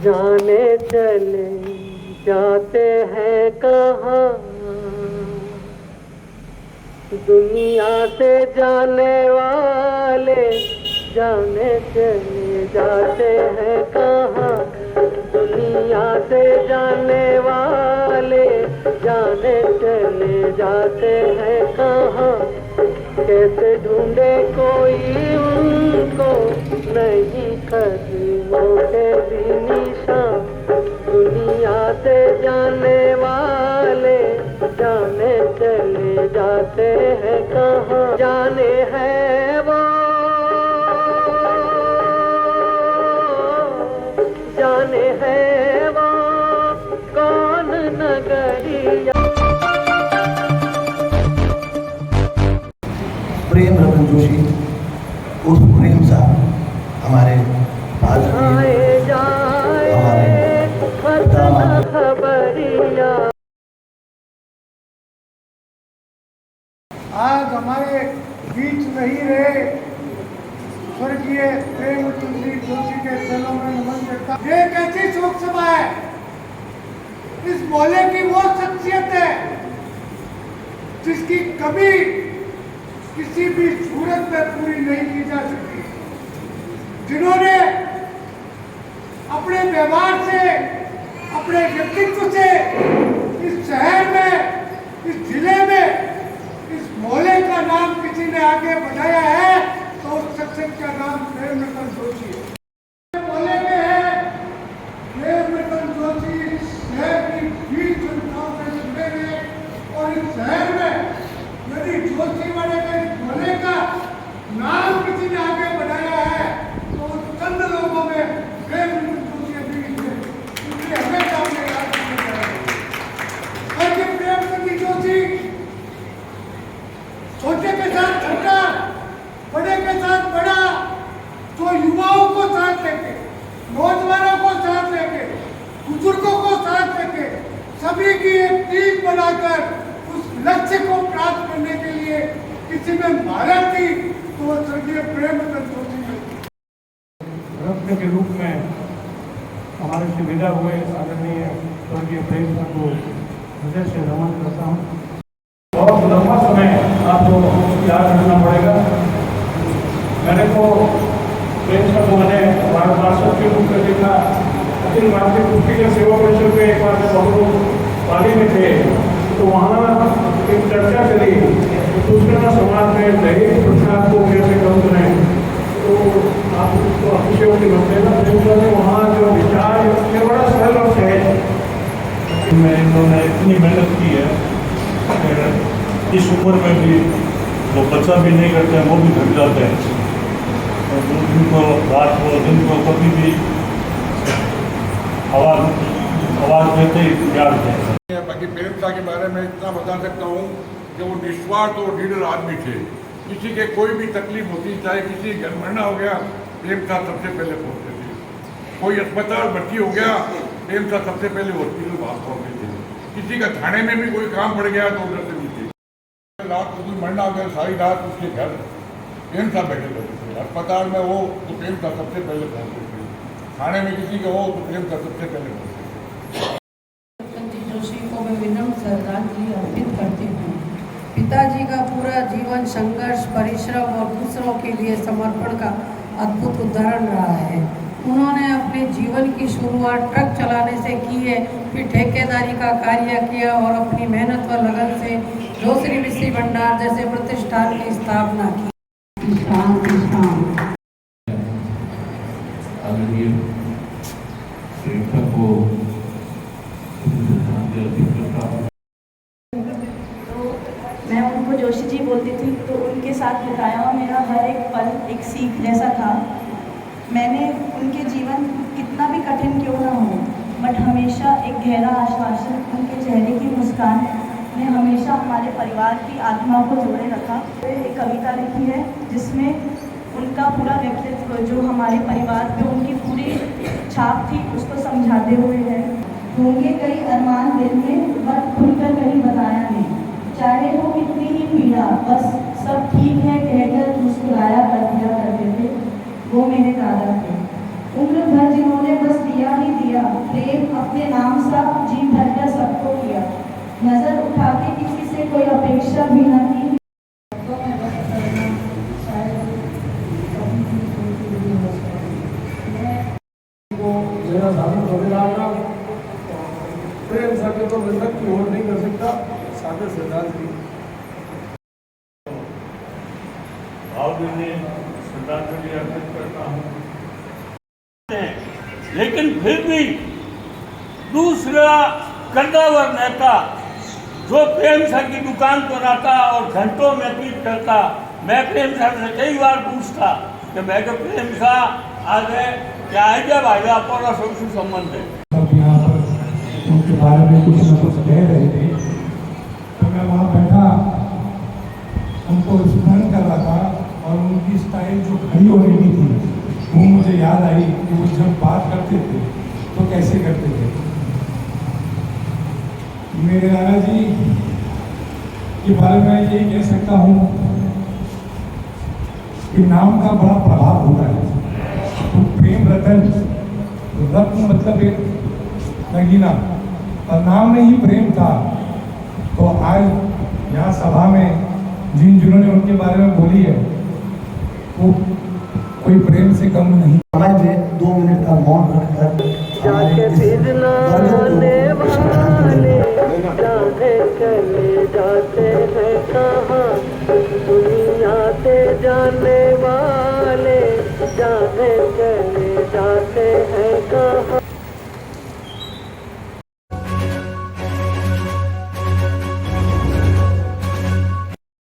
जाने चले जाते हैं कहाँ, दुनिया से जाने वाले जाने चले जाते हैं कहाँ, दुनिया से जाने वाले जाने चले जाते हैं कहाँ। कैसे ढूंढे कोई उनको नहीं कदमों के भी निशान, दुनिया से जाने वाले जाने चले जाते हैं कहाँ। जाने है वो जाने है वो कौन नगरिया। प्रेम रतन जोशी उर्फ प्रेम साहब हमारे आज हमारे बीच नहीं रहे स्वर्गीय प्रेम रतन जोशी के चरणों में नमन करता। ये एक ऐसी शोक सभा है, इस मोहल्ले की वो शख्सियत है जिसकी कभी किसी भी सूरत में पूरी नहीं की जा सकती, जिन्होंने अपने व्यवहार से, अपने व्यक्तित्व से इस शहर में, इस जिले में, इस मोहल्ले का नाम किसी ने आगे बढ़ाया है तो उस शख्सियत का नाम प्रेम रतन जोशी है। मोहल्ले में है प्रेम रतन जोशी, शहर की 20 जनताओं में जुड़े हुए, और इस शहर में यदि जोशी वाले मोहल्ले का नाम किसी ने आगे बढ़ाया है तो चंद लोगों में प्रेम रतन जोशी अभी है, इसलिए हमें सामने याद रखना चाहिए। और ये प्रेम रतन जोशी छोटे के साथ छोटा, बड़े के साथ बड़ा, तो युवाओं को साथ लेके, नौजवानों को साथ लेके, बुजुर्गों को साथ लेके, सभी की एक टीम बनाकर उस लक्ष्य को प्राप्त करने के लिए किसी में महारत थी तो वो स्वर्गीय प्रेम रतन जोशी रत्न के रूप में हमारे से विदा हुए आदरणीय स्वर्गीय प्रेम साहब को हृदय से नमन करता हूँ। बहुत लंबा समय आपको याद रखना पड़ेगा। मैंने को प्रेम साहब को मैंने भारत पार्षद के रूप में देखा, अखिल भारतीय कुश्ती के सेवा परिषद में एक बार जब हम लोग पाली में थे तो वहाँ एक चर्चा करी दुष्कर्म समाज में दहेज प्रथा को कैसे कम करें, तो आप उसको अतिशयोक्ति बनते हैं। प्रेम ने वहाँ जो विचार ये बड़ा सरल और सहज में इन्होंने इतनी मेहनत की है, इस उम्र में भी वो बच्चा भी नहीं करते हैं, वो भी घट जाते हैं, और दिन को रात को दिन को कभी भी आवाज़ देते ही प्यार देते। बाकी प्रेम साहब के बारे में इतना बता सकता हूँ कि वो निस्वार्थ और लीडर आदमी थे। किसी के कोई भी तकलीफ होती, चाहे किसी घर मरना हो गया, प्रेम साहब सबसे पहले पहुँचते थे। कोई अस्पताल भर्ती हो गया, प्रेम साहब सबसे पहले हॉस्पिटल वहाँ पहुँचते थे। किसी का थाने में भी कोई काम पड़ गया तो उधर से नीचे रात को मरना हो गया, सारी रात उसके घर प्रेम साहब बैठे रहते थे। अस्पताल में हो तो प्रेम साहब सबसे पहले पहुँचते थे, थाने में किसी का हो तो प्रेम साहब सबसे पहले पहुँचते थे। जोशी को मैं विनम्र श्रद्धांजलि अर्पित करती हूँ। पिताजी का पूरा जीवन संघर्ष, परिश्रम और दूसरों के लिए समर्पण का अद्भुत उदाहरण रहा है। उन्होंने अपने जीवन की शुरुआत ट्रक चलाने से की है, फिर ठेकेदारी का कार्य किया और अपनी मेहनत व लगन से जोशी मिश्री भंडार जैसे प्रतिष्ठान की स्थापना की। मैं उनको जोशी जी बोलती थी, तो उनके साथ बिताया हुआ मेरा हर एक पल एक सीख जैसा था। मैंने उनके जीवन कितना भी कठिन क्यों ना हो, बट हमेशा एक गहरा आश्वासन, उनके चेहरे की मुस्कान ने हमेशा हमारे परिवार की आत्मा को जोड़े रखा। एक कविता लिखी है जिसमें उनका पूरा व्यक्तित्व जो हमारे परिवार पे उनकी पूरी छाप थी उसको समझाते हुए है। होंगे कई अरमान दिल में, बट खुलकर कहीं बताया नहीं, चाहे हो कितनी ही पीड़ा, बस सब ठीक है कहकर मुस्कुराया कर दिया करते थे वो मेरे दादा थे। उम्र भर जिन्होंने बस दिया ही दिया, मेरा साधु रविलाल प्रेम सके तो मृतक की ओर नहीं कर सकता। सागर सिद्धांत जी भावभीनी श्रद्धांजलि अर्पित करता हूँ। लेकिन फिर भी दूसरा कद्दावर नेता जो प्रेम साहब की दुकान पर आता और घंटों व्यतीत करता, मैं प्रेम साहब से कई बार पूछता कि मैं तो प्रेम साहब आ गए क्या है, जब आगे आपका सबसे संबंध है। सब यहाँ पर उनके बारे में कुछ न कुछ कह रहे थे, तो मैं वहाँ बैठा उनको स्मरण कर रहा था और उनकी स्टाइल जो खड़ी हो रही थी वो मुझे याद आई कि वो जब बात करते थे तो कैसे करते थे। मेरे नाना जी के बारे में यही कह सकता हूँ कि नाम का बड़ा प्रभाव होता है। तो प्रेम रतन, रत्न मतलब एक नगीना, और नाम में ही प्रेम था। तो आज यहाँ सभा में जिन्होंने उनके बारे में बोली है वो कोई प्रेम से कम नहीं। समाज में 2 मिनट का मौन रखकर जाके फिर आने वाले जाने चले जाते हैं कहाँ, दुनिया से जाने वाले जाने चले